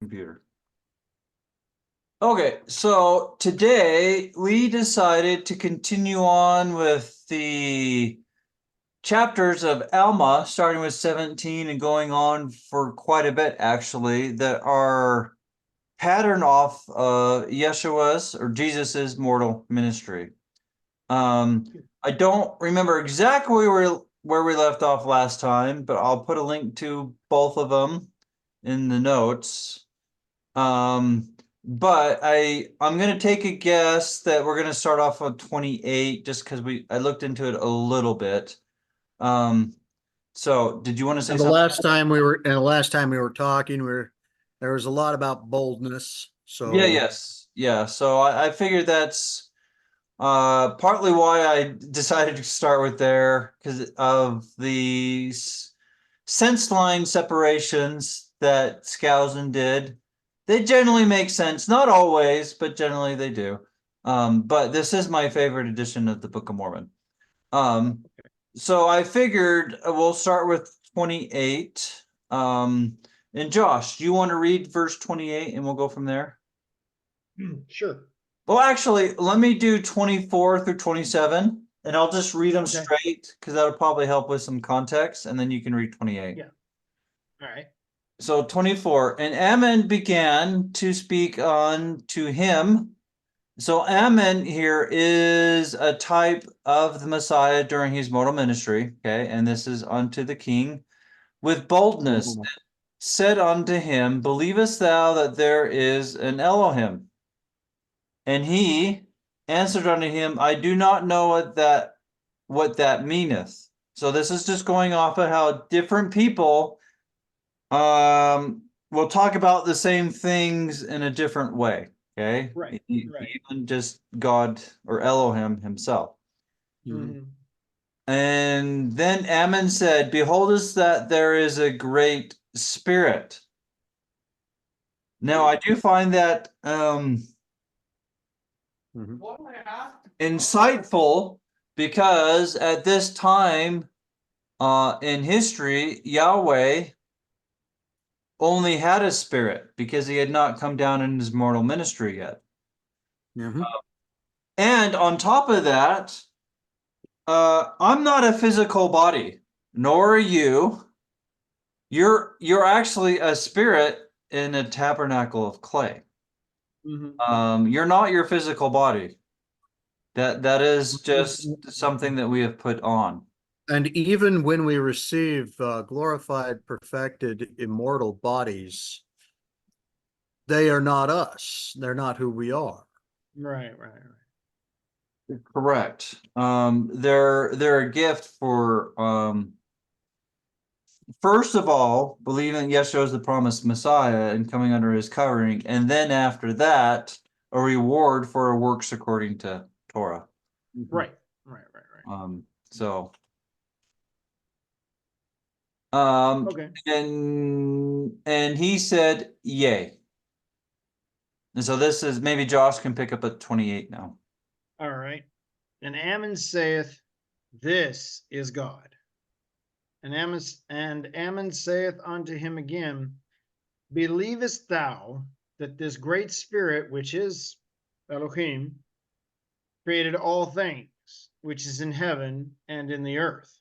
computer. Okay, so today we decided to continue on with the chapters of Alma, starting with 17 and going on for quite a bit, actually, that are patterned off of Yeshua's or Jesus's mortal ministry. I don't remember exactly where we left off last time, but I'll put a link to both of them in the notes. But I'm gonna take a guess that we're gonna start off on 28 just because I looked into it a little bit. So did you want to say And the something? last time we were talking, there was a lot about boldness. So Yeah. So I figured that's partly why I decided to start with there because of the sense line separations that Skousen did. They generally make sense, not always, but generally they do. But this is my favorite edition of the Book of Mormon. So I figured we'll start with 28. And Josh, do you want to read verse 28 and we'll go from there? Sure. Well, actually, let me do 24 through 27, and I'll just read them straight because that'll probably help with some context, and then you can read 28. Yeah. All right. So 24, and Ammon began to speak unto him. So Ammon here is a type of the Messiah during his mortal ministry, okay? And this is unto the king with boldness, said unto him, believest thou that there is an Elohim? And he answered unto him, I do not know what that meaneth. So this is just going off of how different people will talk about the same things in a different way. Okay. Right. Even just God or Elohim himself. Mhm. And then Ammon said, beholdest that there is a great spirit. Now I do find that insightful because at this time in history, Yahweh only had a spirit because he had not come down in his mortal ministry yet. And on top of that, I'm not a physical body, nor are you. You're actually a spirit in a tabernacle of clay. You're not your physical body. That is just something that we have put on. And even when we receive glorified, perfected, immortal bodies, they are not us. They're not who we are. Right. Correct. They're a gift for first of all, believing Yeshua is the promised Messiah and coming under his covering, and then after that, a reward for our works according to Torah. Right. So Okay. and he said, yea. And so this is maybe Josh can pick up at 28 now. All right. And Ammon saith, this is God. And Ammon saith unto him again, believest thou that this great spirit, which is Elohim, created all things, which is in heaven and in the earth?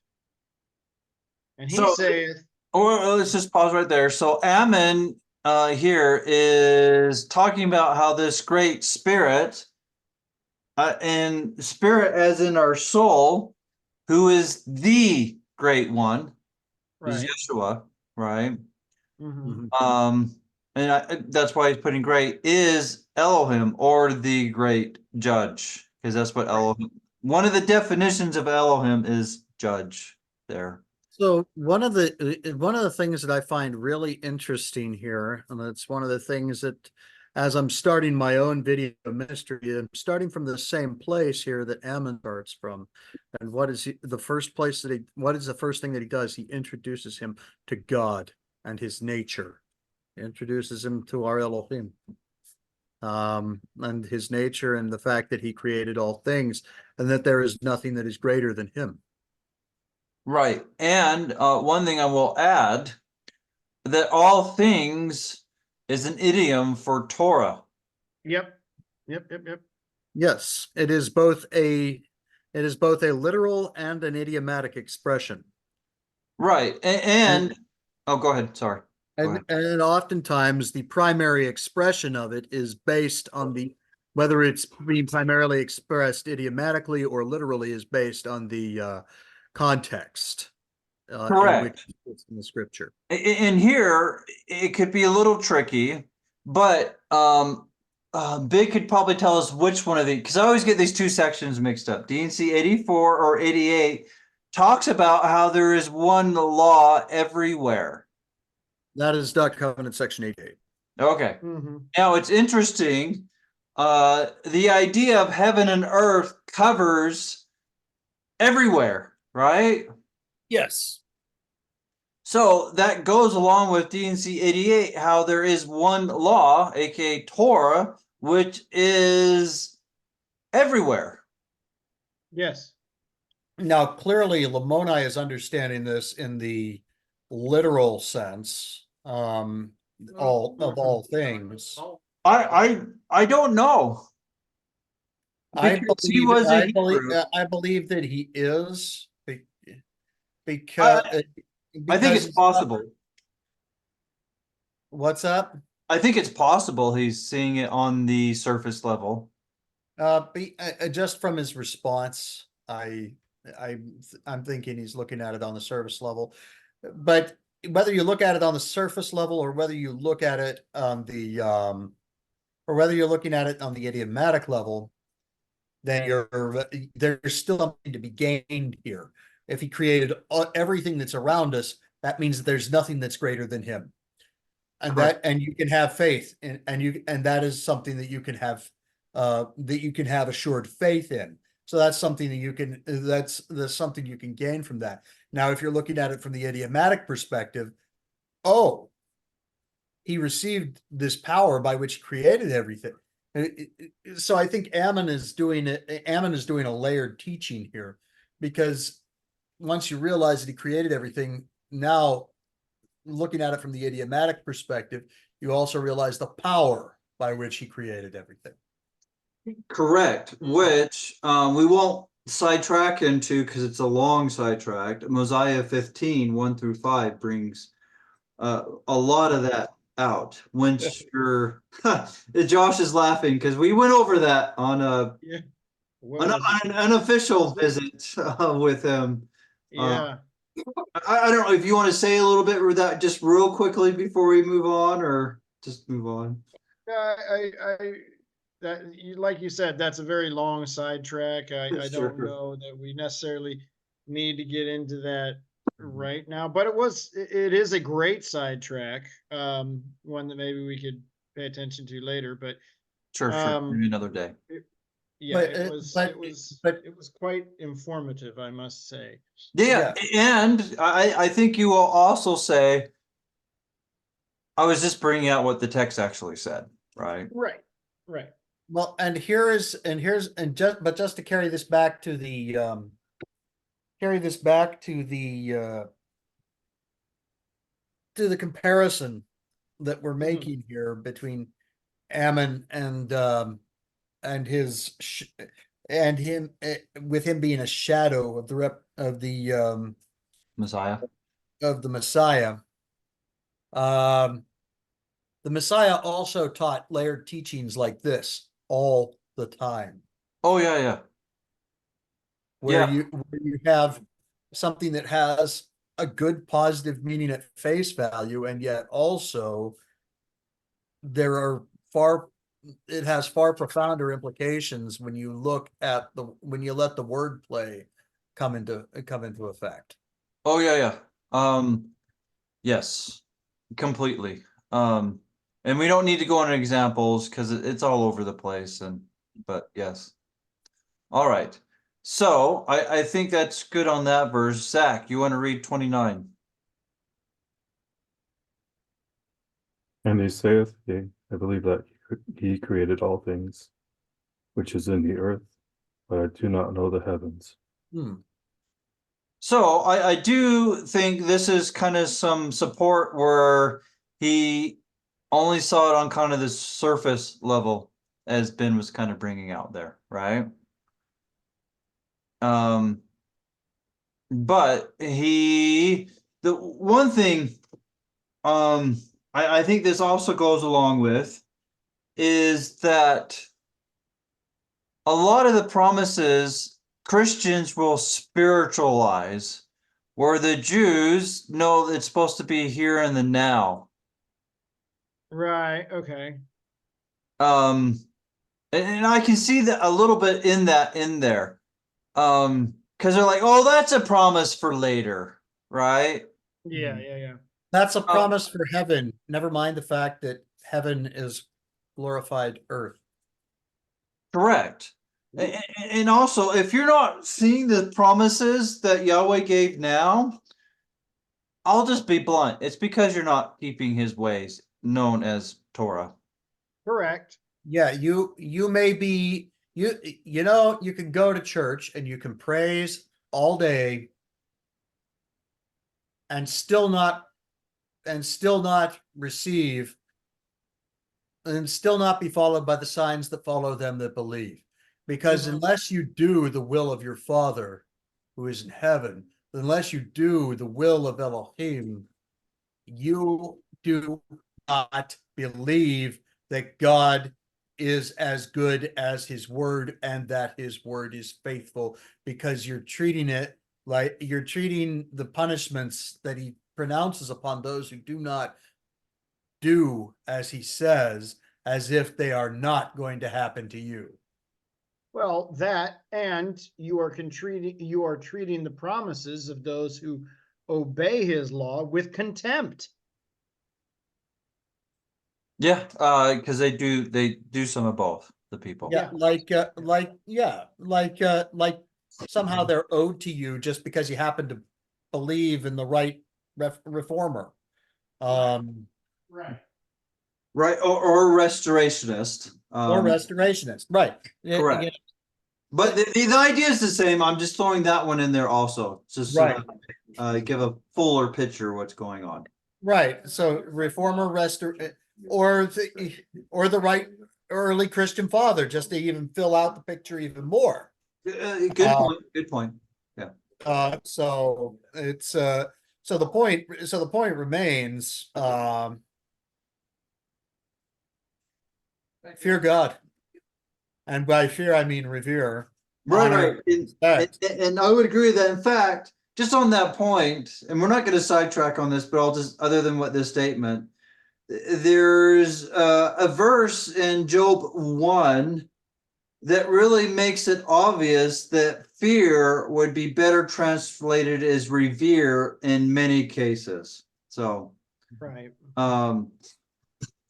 And he saith, let's just pause right there. So Ammon here is talking about how this great spirit, and spirit as in our soul, who is the great one, is Yeshua, right? And that's why he's putting great is Elohim or the great judge, because that's what Elohim. One of the definitions of Elohim is judge there. So one of the things that I find really interesting here, and that's one of the things that, as I'm starting my own video ministry, I'm starting from the same place here that Ammon starts from. And what is the first thing that he does? He introduces him to God and his nature. He introduces him to our Elohim. And his nature and the fact that he created all things and that there is nothing that is greater than him. Right. And one thing I will add, that all things is an idiom for Torah. Yep. Yes, it is both a literal and an idiomatic expression. Right. And oh, go ahead. Sorry. Go ahead. And oftentimes the primary expression of it is based on whether it's being primarily expressed idiomatically or literally is based on the context in which Correct. it's in the scripture. In here, it could be a little tricky, but Big could probably tell us which one of these, because I always get these two sections mixed up. D&C 84 or 88 talks about how there is one law everywhere. That is Duck Covenant section 88. Okay. Mm-hmm. Now it's interesting. The idea of heaven and earth covers everywhere, right? Yes. So that goes along with D&C 88, how there is one law, aka Torah, which is everywhere. Yes. Now, clearly, Lamoni is understanding this in the literal sense, all things. I don't know. I Because he was a Hebrew. I believe that he is I because think it's possible. What's up? I think it's possible he's seeing it on the surface level. Just from his response, I'm thinking he's looking at it on the surface level. But whether you look at it on the surface level or whether you look at it on the or whether you're looking at it on the idiomatic level, then there's still something to be gained here. If he created everything that's around us, that means that there's nothing that's greater than him. And Correct. and you can have faith and that is something that you can have assured faith in. So that's something that that's something you can gain from that. Now, if you're looking at it from the idiomatic perspective, oh, he received this power by which he created everything. So I think Ammon is doing a layered teaching here, because once you realize that he created everything, now looking at it from the idiomatic perspective, you also realize the power by which he created everything. Correct, which we won't sidetrack into because it's a long sidetrack. Mosiah 15, 1 through 5 brings a lot of that out. Once you're Josh is laughing because we went over that on an unofficial visit with him. Yeah. I don't know if you want to say a little bit with that just real quickly before we move on, or just move on. Like you said, that's a very long sidetrack. I Sure. don't know that we necessarily need to get into that right now, but it is a great sidetrack. One that maybe we could pay attention to later, but Sure, maybe another day. yeah, it was quite informative, I must say. Yeah, and I think you will also say, I was just bringing out what the text actually said, right? Right. Well, just to carry this back to the comparison that we're making here between Ammon and him, with him being a shadow of the Messiah. of the Messiah. The Messiah also taught layered teachings like this all the time. Oh yeah. Where you have something that has a good positive meaning at face value, and yet also it has far profounder implications when you let the wordplay come into effect. Oh yeah. Yes, completely. And we don't need to go into examples because it's all over the place. But yes. All right. So I think that's good on that verse. Zach, you want to read 29? And he saith, yea, I believe that he created all things, which is in the earth, but I do not know the heavens. So I do think this is kind of some support where he only saw it on kind of the surface level, as Ben was kind of bringing out there, right? But the one thing, I think this also goes along with is that a lot of the promises Christians will spiritualize, where the Jews know that it's supposed to be here and the now. Right. Okay. And I can see that a little bit in there. Because they're like, oh, that's a promise for later, right? Yeah. Yeah. That's a promise for heaven. Never mind the fact that heaven is glorified earth. Correct. And also, if you're not seeing the promises that Yahweh gave now, I'll just be blunt. It's because you're not keeping his ways, known as Torah. Correct. Yeah, you may be you know, you can go to church and you can praise all day and still not receive and still not be followed by the signs that follow them that believe. Because unless you do the will of your Father who is in heaven, unless you do the will of Elohim, you do not believe that God is as good as his word and that his word is faithful, because you're treating it like you're treating the punishments that he pronounces upon those who do not do as he says, as if they are not going to happen to you. Well, that, and you are treating the promises of those who obey his law with contempt. Yeah, because they do some of both, the people. Yeah, like somehow they're owed to you just because you happen to believe in the right reformer. Right. Right, or restorationist. Or restorationist, right? Correct. Yeah, But the idea is the same. I'm just throwing that one in there also, just right. give a fuller picture of what's going on. Right. So reformer, or the right early Christian father, just to even fill out the picture even more. Good point. Good point. Yeah. So it's so the point remains. Fear God, and by fear I mean revere. Right. And I would agree with that. In fact, just on that point, and we're not going to sidetrack on this, but I'll just, other than what this statement, there's a verse in Job 1 that really makes it obvious that fear would be better translated as revere in many cases. So, Right.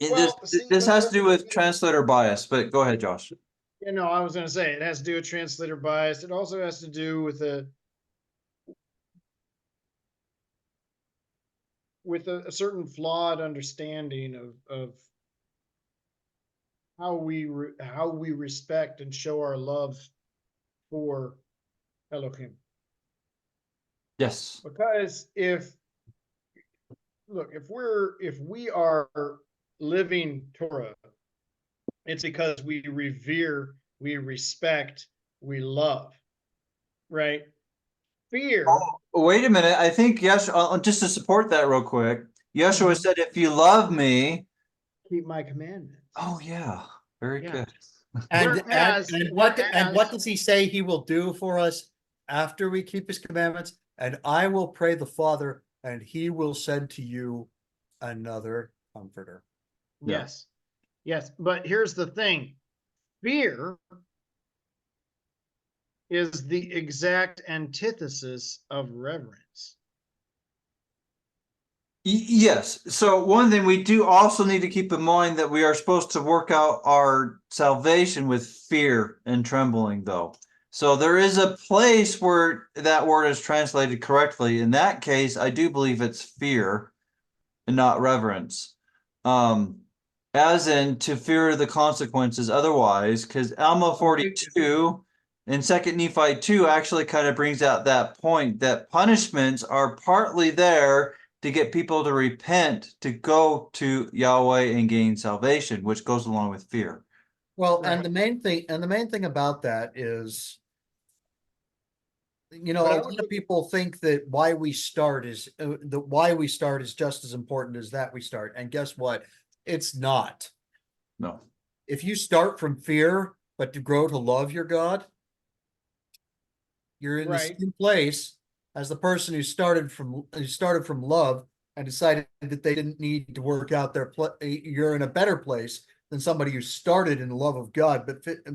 This has to do with translator bias, but go ahead, Josh. You know, I was going to say it has to do with translator bias. It also has to do with a certain flawed understanding of how we respect and show our love for Elohim. Yes. Because if we are living Torah, it's because we revere, we respect, we love, right? Fear. Wait a minute. I think yes. Just to support that real quick, Yeshua said, "If you love me, keep my commandments." Oh yeah, very good. And what does he say he will do for us after we keep his commandments? And I will pray the Father, and he will send to you another comforter. Yes. Yes. But here's the thing. Fear is the exact antithesis of reverence. Yes. So one thing we do also need to keep in mind that we are supposed to work out our salvation with fear and trembling, though. So there is a place where that word is translated correctly. In that case, I do believe it's fear and not reverence. As in to fear the consequences otherwise, because Alma 42 and 2 Nephi 2 actually kind of brings out that point that punishments are partly there to get people to repent, to go to Yahweh and gain salvation, which goes along with fear. Well, Right. and the main thing about that is, you know, But I a would lot of look- people think that why we start is the why we start is just as important as that we start. And guess what? It's not. No. If you start from fear, but to grow to love your God, you're in the Right. same place as the person who started from love and decided that they didn't need to work out their you're in a better place than somebody who started in the love of God,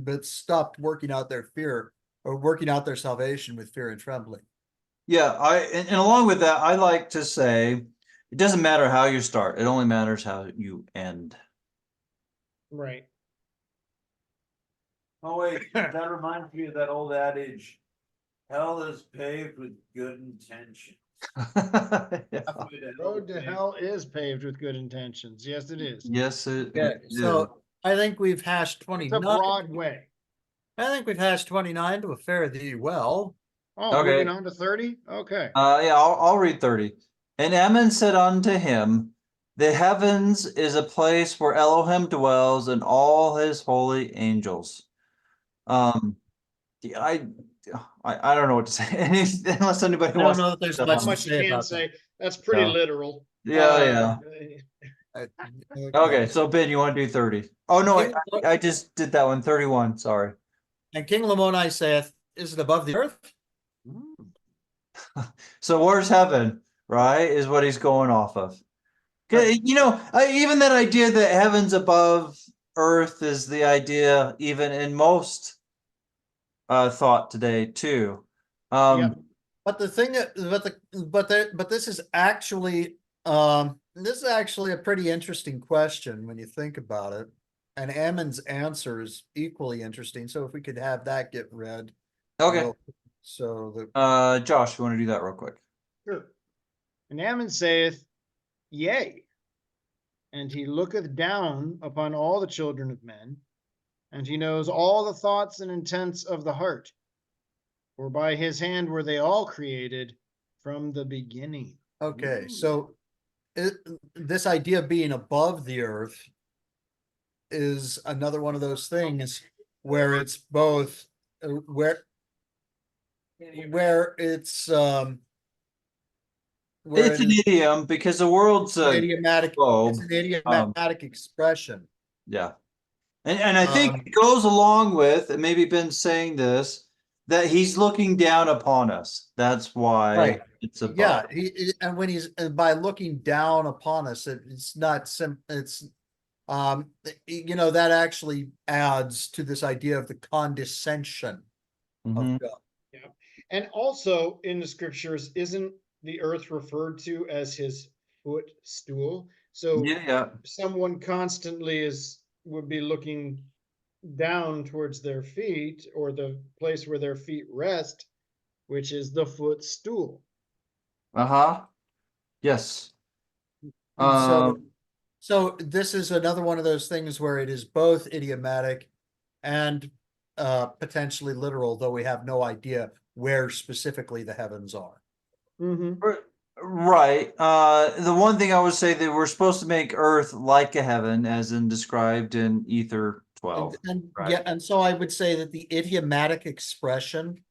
but stopped working out their fear or working out their salvation with fear and trembling. Yeah, and along with that, I like to say it doesn't matter how you start, it only matters how you end. Right. Oh wait, that reminds me of that old adage. Hell is paved with good intention. Yeah. Road to hell is paved with good intentions. Yes, it is. Yes, it Okay, is. so I think we've hashed It's a 29. broad way. I think we've hashed 29 to a fare thee well. Oh, Okay. moving on to 30? Okay. Yeah, I'll read 30. And Ammon said unto him, the heavens is a place where Elohim dwells and all his holy angels. Yeah, I don't know what to say unless anybody I don't wants know that there's to. much Not much to you say can about say. That's pretty No. literal. Yeah, that. Okay, so Ben, you want to do 30? Oh no, King- I just did that one. 31, sorry. And King Lamoni saith, is it above the earth? So where's heaven, right? Is what he's going off of. Right. You know, even that idea that heaven's above earth is the idea even in most thought today too. Yep. But the thing that, but this is actually a pretty interesting question when you think about it. And Ammon's answer is equally interesting. So if we could have that get read. Okay. So that Josh, you want to do that real quick? Sure. And Ammon saith, Yea. And he looketh down upon all the children of men, and he knows all the thoughts and intents of the heart. For by his hand were they all created from the beginning. okay, Ooh. so this idea of being above the earth is another one of those things where it's both where it's where It's it an is idiom because the world's an a idiomatic, globe. it's an idiomatic expression. Yeah. And I think Um, it goes along with, and maybe Ben's saying this, that he's looking down upon us. That's why Right. it's above. Yeah, and when he's by looking down upon us, it's not it's you know, that actually adds to this idea of the condescension Mhm. of God. Yeah. And also in the scriptures, isn't the earth referred to as his footstool? So Yeah. someone constantly would be looking down towards their feet or the place where their feet rest, which is the footstool. Uh-huh. Yes. And Um, so this is another one of those things where it is both idiomatic and potentially literal, though we have no idea where specifically the heavens are. Mm-hmm. right. The one thing I would say that we're supposed to make earth like a heaven, as in described in Ether 12. And right. yeah, and so I would say that the idiomatic expression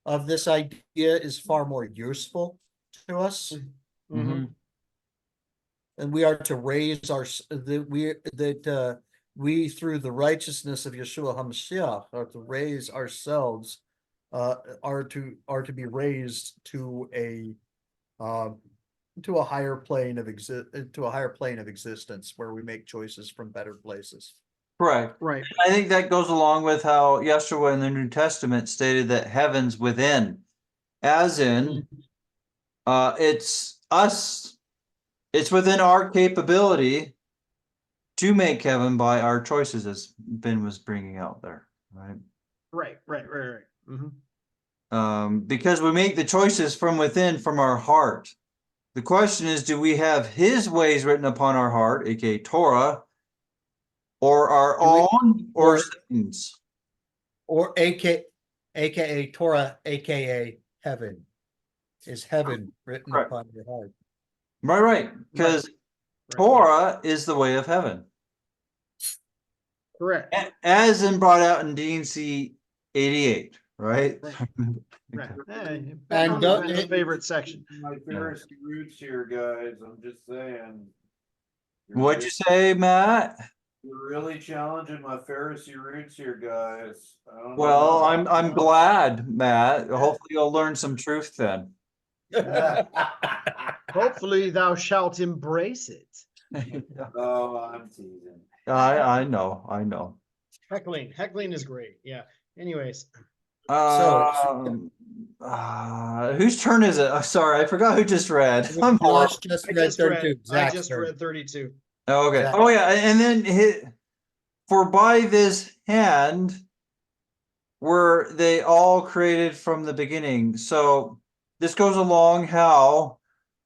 of this idea is far more useful to us. Mhm. And we are to raise we through the righteousness of Yeshua HaMashiach are to raise ourselves, are to be raised to a higher plane of existence where we make choices from better places. Correct. Right. I think that goes along with how Yeshua in the New Testament stated that heaven's within, as in, it's us, it's within our capability to make heaven by our choices, as Ben was bringing out there, right? Right. Mm-hmm. Because we make the choices from within, from our heart. The question is, do we have his ways written upon our heart, aka Torah, or our own, or Satan's? Or aka Torah, aka heaven. Is heaven written Correct. upon your heart? Right, because Right. Torah is the way of heaven. Correct. As in brought out in DNC 88, right? Right. Right. And Ben's favorite section. My Pharisee roots here, guys, I'm just saying. What'd you say, Matt? You're really challenging my Pharisee roots here, guys. I don't know. Well, I'm glad, Matt. Hopefully you'll learn some truth then. Hopefully thou shalt embrace it. Oh, I'm teasing. I know. Heckling is great. Yeah. Anyways, Whose turn is it? Sorry, I forgot who just read. I'm Josh just read 32. I Zach's just turn. read 32. Okay. Zach. Oh yeah, and then for by this hand were they all created from the beginning. So this goes along how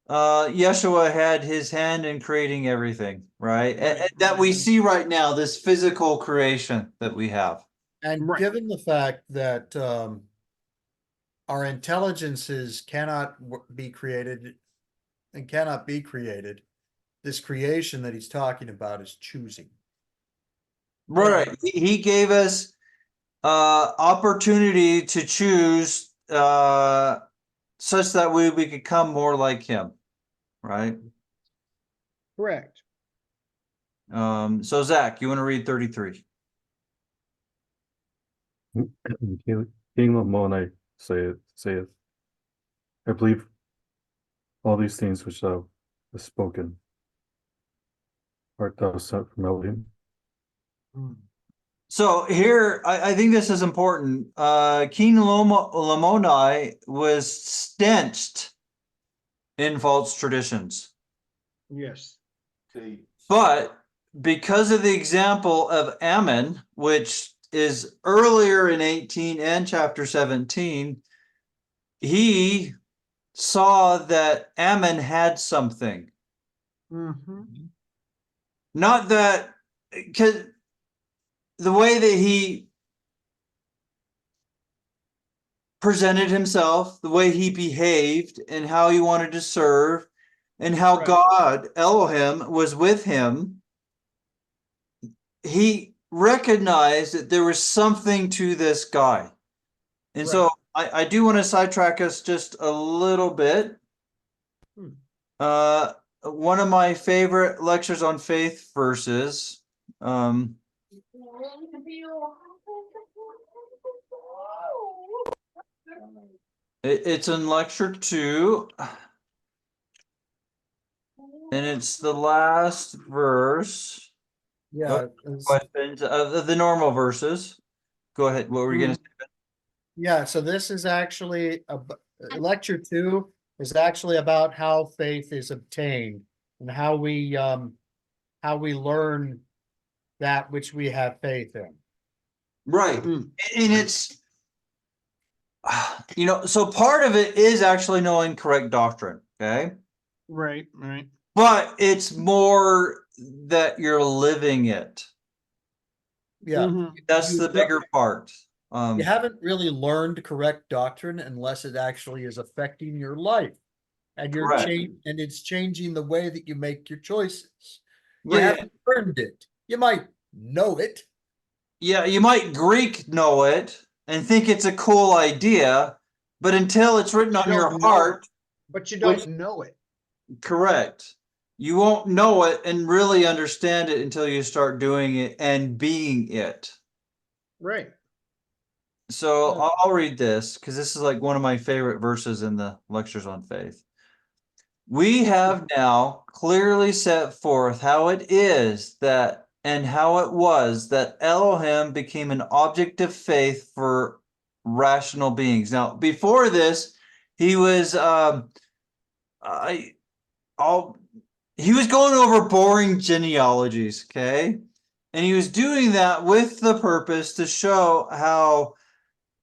Yeshua had his hand in creating everything, right? And that we see right now, this physical creation that we have. And Right. given the fact that our intelligences cannot be created and cannot be created, this creation that he's talking about is choosing. Right. He gave us opportunity to choose such that we become more like him. Right. Correct. So Zach, you want to read 33? King Lamoni saith, I believe all these things which thou hast spoken. Art thou sent from Elohim? So here, I think this is important. King Lamoni was stenched in false traditions. Yes. But because of the example of Ammon, which is earlier in 18 and chapter 17, he saw that Ammon had something. Mm-hmm. Not that, because the way that he presented himself, the way he behaved, and how he wanted to serve, and how Right. God, Elohim, was with him, he recognized that there was something to this guy. And so I do want to sidetrack us just a little bit. One of my favorite lectures on faith verses. It's in lecture 2. And it's the last verse. Yeah. Questions of the normal verses. Go ahead. What were you going to say? Yeah. So this is actually lecture 2 is actually about how faith is obtained and how we learn that which we have faith in. Right. And it's, so part of it is actually knowing correct doctrine. Okay. Right. But it's more that you're living it. Yeah. That's the bigger part. You haven't really learned correct doctrine unless it actually is affecting your life and it's changing the way that you make your choices. You haven't learned it. You might know it. Yeah, you might Greek know it and think it's a cool idea, but until it's written on your heart. But you don't know it. Correct. You won't know it and really understand it until you start doing it and being it. Right. So I'll read this because this is like one of my favorite verses in the lectures on faith. We have now clearly set forth how it is that and how it was that Elohim became an object of faith for rational beings. Now, before this, he was he was going over boring genealogies, okay? And he was doing that with the purpose to show how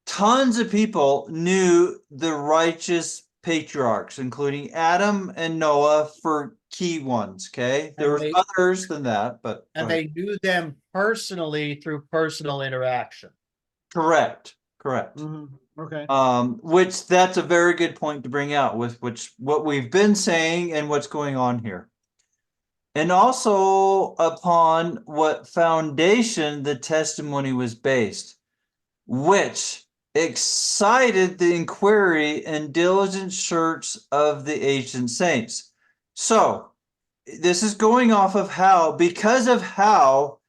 tons of people knew the righteous patriarchs, including Adam and Noah for key ones, okay? There were others than that, but... And they knew them personally through personal interaction. Correct. Okay. Which that's a very good point to bring out with what we've been saying and what's going on here. And also upon what foundation the testimony was based, which excited the inquiry and diligent search of the ancient saints. So this is going off of because of how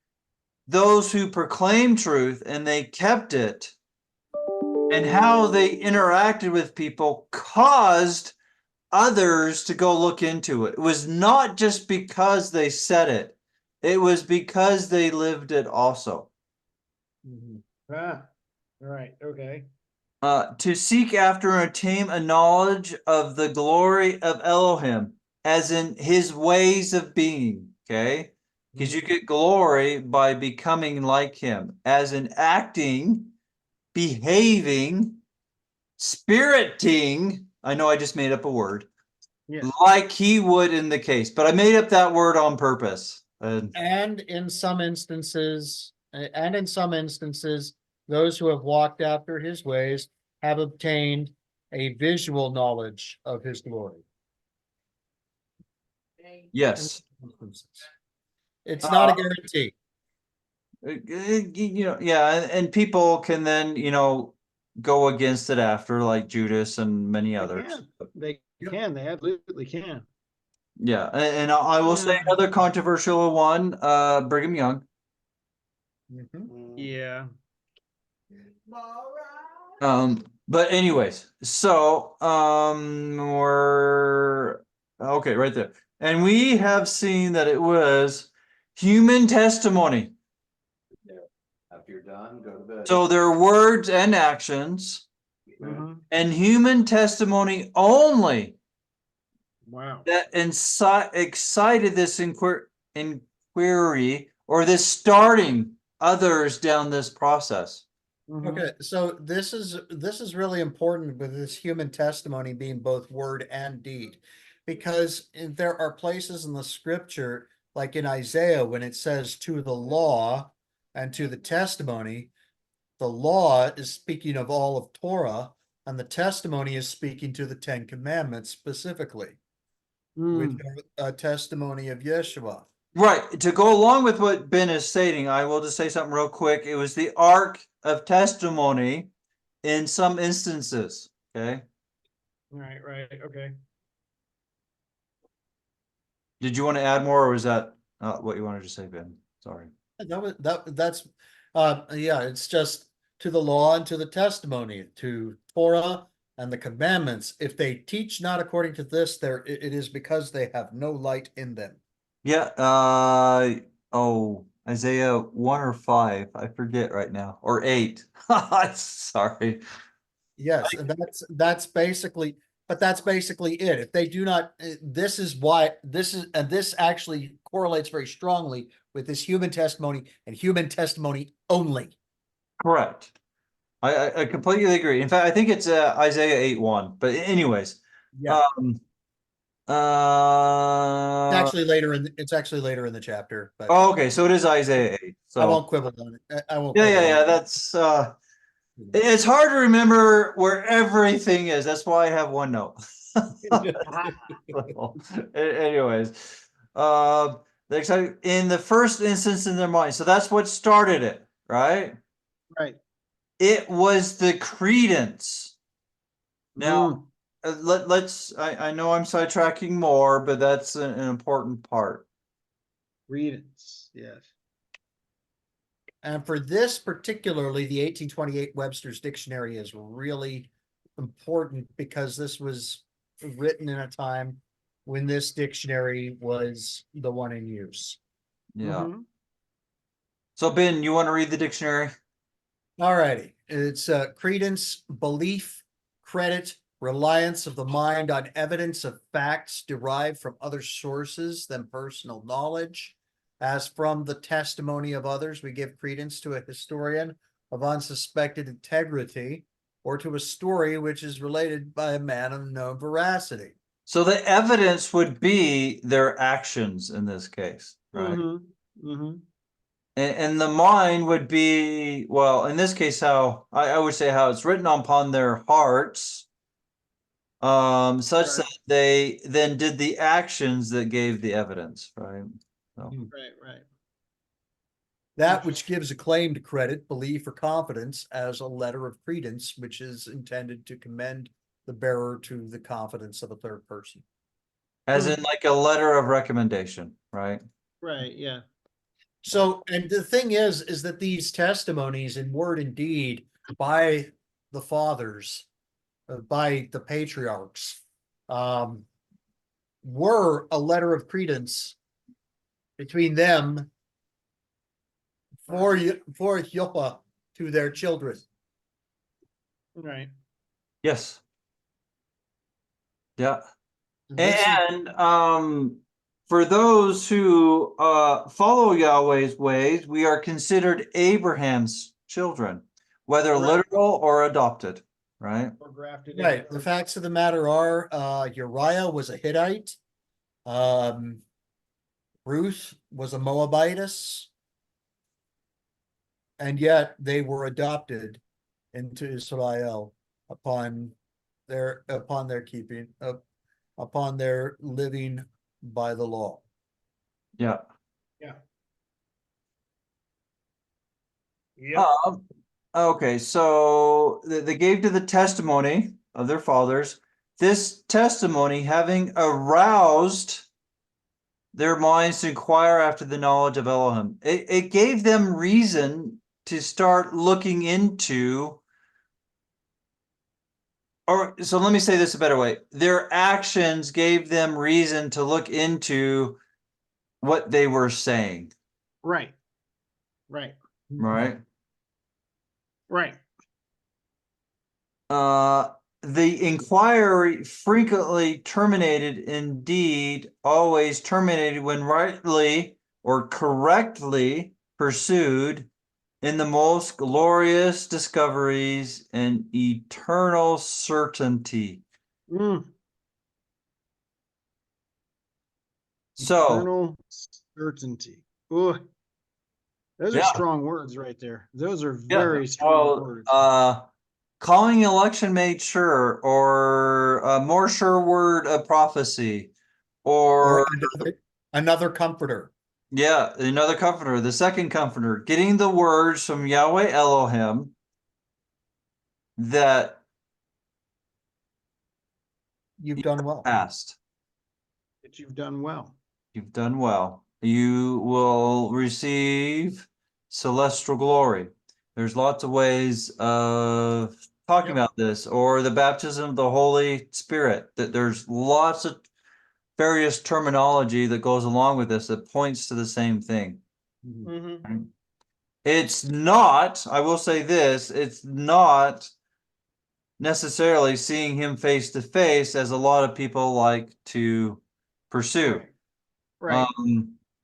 those who proclaim truth and they kept it, and how they interacted with people caused others to go look into it. It was not just because they said it, it was because they lived it also. Ah, right. Okay. To seek after and attain a knowledge of the glory of Elohim, as in his ways of being, okay? Because you get glory by becoming like him, as in acting, behaving, spiriting. I know I just made up a word. Yes. Like he would in the case, but I made up that word on purpose. And in some instances, those who have walked after his ways have obtained a visual knowledge of his glory. Yes. It's not a guarantee. And people can then, go against it after, like Judas and many others. They can. They absolutely can. Yeah, and I will say another controversial one, Brigham Young. Yeah. But anyways, so we're okay right there. And we have seen that it was human testimony. After you're done, go to bed. So their words and actions Mhm. and human testimony only Wow. that excited this inquiry or this starting others down this process. Mhm. Okay, so this is really important with this human testimony being both word and deed, because there are places in the scripture, like in Isaiah, when it says to the law and to the testimony, the law is speaking of all of Torah, and the testimony is speaking to the Ten Commandments specifically, which are a testimony of Yeshua. Right. To go along with what Ben is stating, I will just say something real quick. It was the ark of testimony in some instances. Okay. Right. Right. Okay. Did you want to add more, or was that what you wanted to say, Ben? Sorry. That's yeah, it's just to the law and to the testimony, to Torah and the commandments. If they teach not according to this, it is because they have no light in them. Yeah. Isaiah 1 or 5. I forget right now. Or 8. Sorry. Yes, and that's basically, but that's basically it. If they do not, this is why this actually correlates very strongly with this human testimony and human testimony only. Correct. I completely agree. In fact, I think it's Isaiah 8:1. But anyways. Yeah. It's actually later in the chapter, but okay, so it is Isaiah 8. So I won't quibble on it. I won't. yeah. That's it's hard to remember where everything is. That's why I have one note. Anyways, in the first instance in their mind. So that's what started it, right? Right. It was the credence. Now, let's. I know I'm sidetracking more, but that's an important part. Credence. Yes. And for this particularly, the 1828 Webster's Dictionary is really important because this was written in a time when this dictionary was the one in use. Yeah. So Ben, you want to read the dictionary? All righty. It's credence, belief, credit, reliance of the mind on evidence of facts derived from other sources than personal knowledge. As from the testimony of others, we give credence to a historian of unsuspected integrity or to a story which is related by a man of known veracity. So the evidence would be their actions in this case, right? And the mind would be, well, in this case, how I would say how it's written upon their hearts, such Right. that they then did the actions that gave the evidence, right? So, Right. That which gives a claim to credit, belief, or confidence as a letter of credence, which is intended to commend the bearer to the confidence of a third person. as in like a letter of recommendation, right? Right, yeah. So, and the thing is that these testimonies in word and deed by the fathers, by the patriarchs, were a letter of credence between them for Yopa to their children. Right. Yes. Yeah. This is- And for those who follow Yahweh's ways, we are considered Abraham's children, whether Right. literal or adopted, right? Or grafted Right. in. The facts of the matter are, Uriah was a Hittite. Ruth was a Moabitess. And yet they were adopted into Israel upon their keeping upon their living by the law. Yeah. Yep. Okay, so they gave to the testimony of their fathers. This testimony having aroused their minds to inquire after the knowledge of Elohim. It gave them reason to start looking into, or so let me say this a better way. Their actions gave them reason to look into what they were saying. Right. Right? Right. The inquiry frequently terminated, indeed, always terminated when rightly or correctly pursued in the most glorious discoveries and eternal certainty. So, Eternal certainty. Ooh. Those are yeah. strong words right there. Those are very Yeah, strong words. calling election made sure, or a more sure word of prophecy, or another comforter. yeah, another comforter, the second comforter, getting the words from Yahweh Elohim that You've done well. passed. That you've done well. You've done well. You will receive celestial glory. There's lots of ways of talking about this, or the baptism of the Holy Spirit. That there's lots of various terminology that goes along with this that points to the same thing. Mm-hmm. It's not, I will say this, it's not necessarily seeing him face to face as a lot of people like to pursue. Right.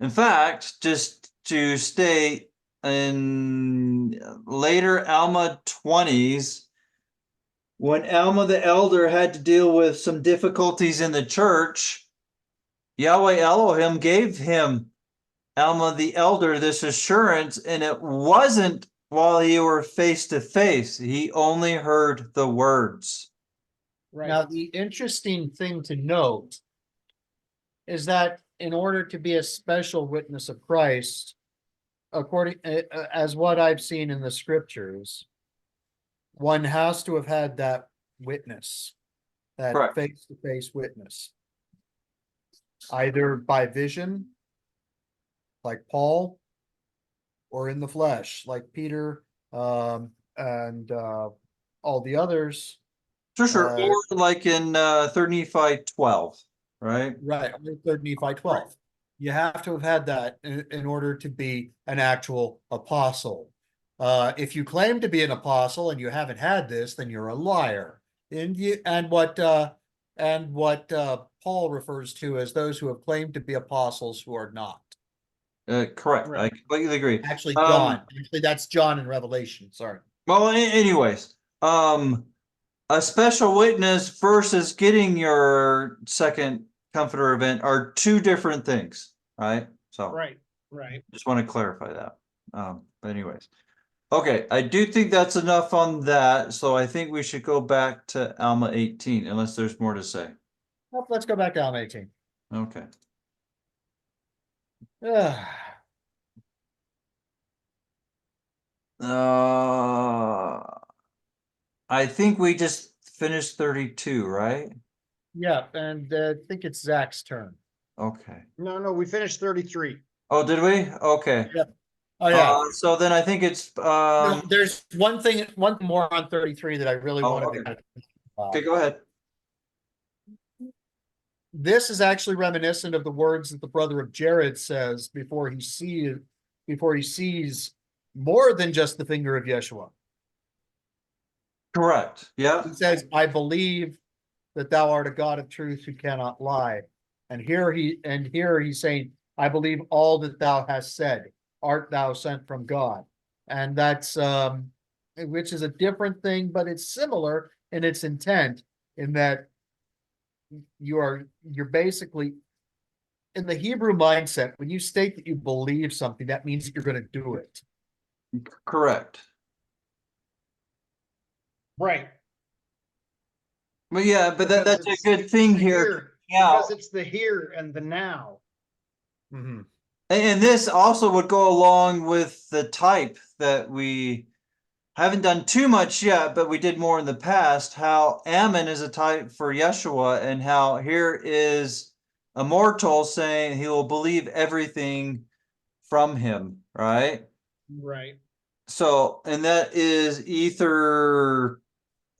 In fact, just to state, in later Alma 20s, when Alma the elder had to deal with some difficulties in the church, Yahweh Elohim gave him, Alma the elder, this assurance, and it wasn't while he were face to face. He only heard the words. Right. Now, the interesting thing to note is that in order to be a special witness of Christ, according as what I've seen in the scriptures, one has to have had that witness, that Correct. face-to-face witness, either by vision, like Paul, or in the flesh, like Peter, and all the others. Sure. Or like in 3 Nephi 12, right? Right, 3 Nephi 12. You have to have had that in order to be an actual apostle. If you claim to be an apostle and you haven't had this, then you're a liar. And what Paul refers to as those who have claimed to be apostles who are not. Correct. Right. I completely agree. Actually, John. Actually, that's John in Revelation. Sorry. Well, anyways, a special witness versus getting your second comforter event are two different things, right? So Right. just want to clarify that. But anyways. Okay, I do think that's enough on that, so I think we should go back to Alma 18, unless there's more to say. Well, let's go back to Alma 18. Okay. I think we just finished 32, right? Yeah, and I think it's Zach's turn. Okay. No, we finished 33. Oh, did we? Okay. Oh, yeah. So then I think it's No, there's one more on 33 that I really Oh, wanted okay. to. okay, go ahead. This is actually reminiscent of the words that the brother of Jared says before he sees more than just the finger of Yeshua. Correct. Yeah. He says, I believe that thou art a God of truth who cannot lie. And here he's saying, I believe all that thou hast said. Art thou sent from God? And that's which is a different thing, but it's similar in its intent, in that you're basically in the Hebrew mindset, when you state that you believe something, that means that you're going to do it. Correct. Right. But yeah, but Because that's a it's good thing the here. Yeah. Because it's the here and the now. Mm-hmm. And this also would go along with the type that we haven't done too much yet, but we did more in the past, how Ammon is a type for Yeshua, and how here is a mortal saying he will believe everything from him, right? Right. So, and that is either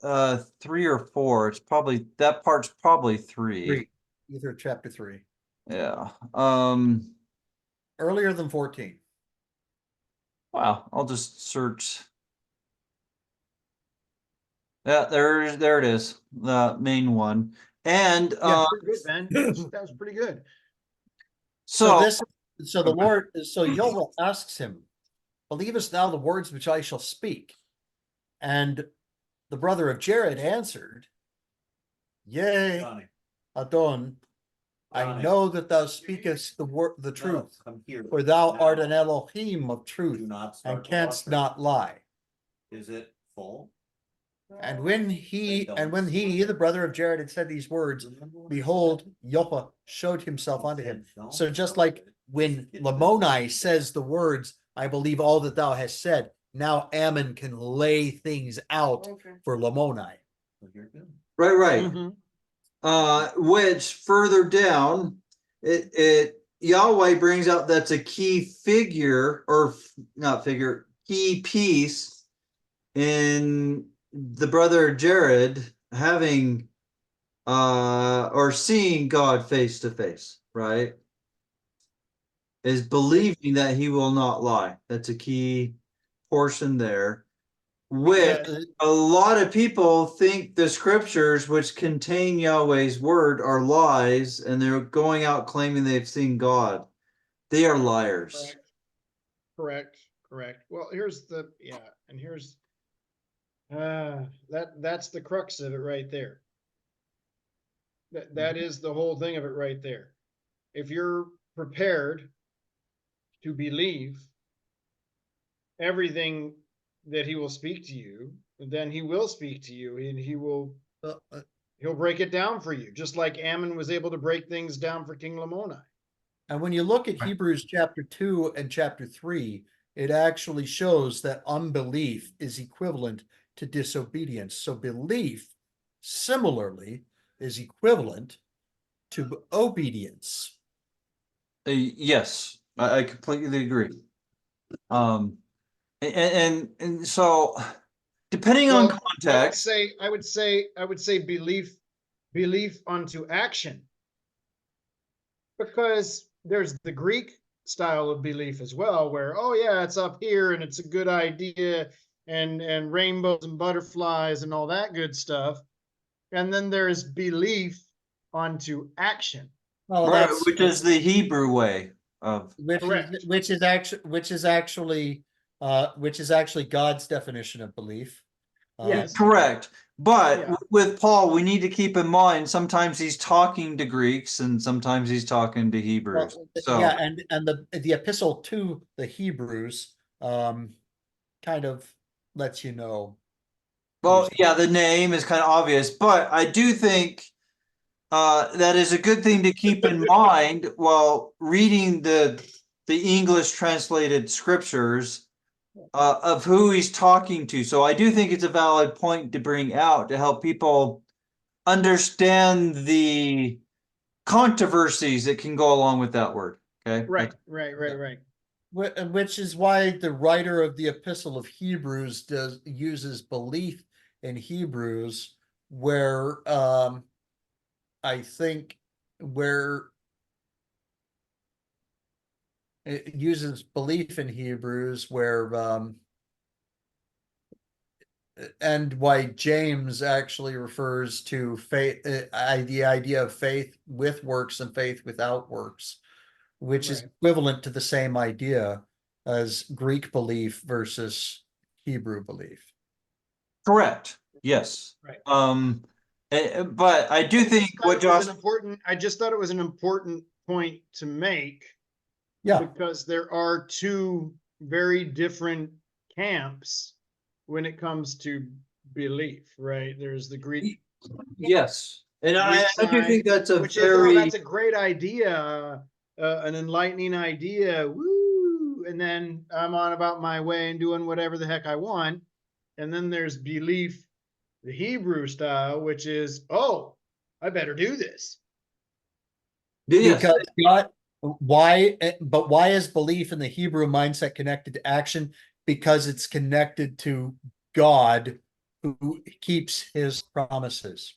3 or 4. It's probably, that part's probably 3. Either chapter 3. Yeah. Earlier than 14. Wow, I'll just search. Yeah, there it is, the main one. And Yeah. Pretty good, man. That was pretty good. So so the Lord, so Yahweh asks him, believest thou the words which I shall speak? And the brother of Jared answered, Yea, Johnny, Adon, I Johnny. know that thou speakest the truth, come here. for thou Now. art an Elohim of Do truth, not start and the canst offering. not lie. Is it full? And when he, the brother of Jared, had said these words, behold, Yahweh showed himself unto him. So just like when Lamoni says the words, I believe all that thou hast said, now Ammon can lay things out for Lamoni. right. Mhm. Which further down, it Yahweh brings out that's a key figure, or not figure, key piece in the brother Jared having or seeing God face to face, right? Is believing that he will not lie. That's a key portion there. Which a lot of people think the scriptures which contain Yahweh's word are lies, and they're going out claiming they've seen God. They are liars. Correct. Well, here's that's the crux of it right there. That is the whole thing of it right there. If you're prepared to believe everything that he will speak to you, then he will speak to you, and he'll break it down for you, just like Ammon was able to break things down for King Lamoni. And when you look at Hebrews chapter 2 and chapter 3, it actually shows that unbelief is equivalent to disobedience. So belief, similarly, is equivalent to obedience. Yes, I completely agree. And so depending on context, I would say belief unto action, because there's the Greek style of belief as well, where, oh yeah, it's up here and it's a good idea, and rainbows and butterflies and all that good stuff. And then there's belief unto action. Well, right, which is the Hebrew way of which is actually God's definition of belief. Yes. correct. But Yeah. with Paul, we need to keep in mind sometimes he's talking to Greeks and sometimes he's talking to Hebrews. Well, So yeah, and the epistle to the Hebrews kind of lets you know. Well, yeah, the name is kind of obvious, but I do think that is a good thing to keep in mind while reading the English translated scriptures of who he's talking to. So I do think it's a valid point to bring out to help people understand the controversies that can go along with that word. Okay. Right, right. Which is why the writer of the Epistle of Hebrews uses belief in Hebrews, where I think where it uses belief in Hebrews, where and why James actually refers to faith, the idea of faith with works and faith without works, which is Right. equivalent to the same idea as Greek belief versus Hebrew belief. Correct. Yes. Right. But I do think what Josh. I just thought it was an important point to make. Yeah. Because there are two very different camps when it comes to belief, right? There's the Greek. Yes, and I do think that's a which very. is, that's a great idea, an enlightening idea. Woo! And then I'm on about my way and doing whatever the heck I want. And then there's belief, the Hebrew style, which is, oh, I better do this. Yes. Because God, but why is belief in the Hebrew mindset connected to action? Because it's connected to God, who keeps his promises.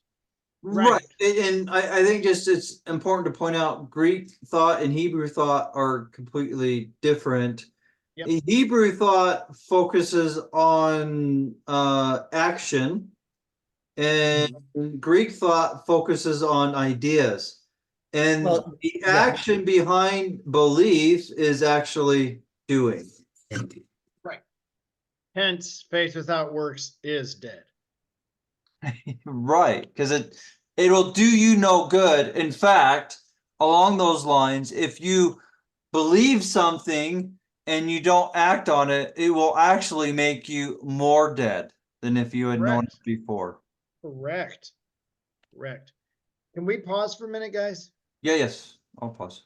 Right. And I think just it's important to point out Greek thought and Hebrew thought are completely different. Yep. Hebrew thought focuses on action, and Greek thought focuses on ideas. And the action behind belief is actually doing. Right. Hence, faith without works is dead. Right, because it'll do you no good. In fact, along those lines, if you believe something and you don't act on it, it will actually make you more dead than if you had known it before. Correct. Can we pause for a minute, guys? Yeah, yes, I'll pause.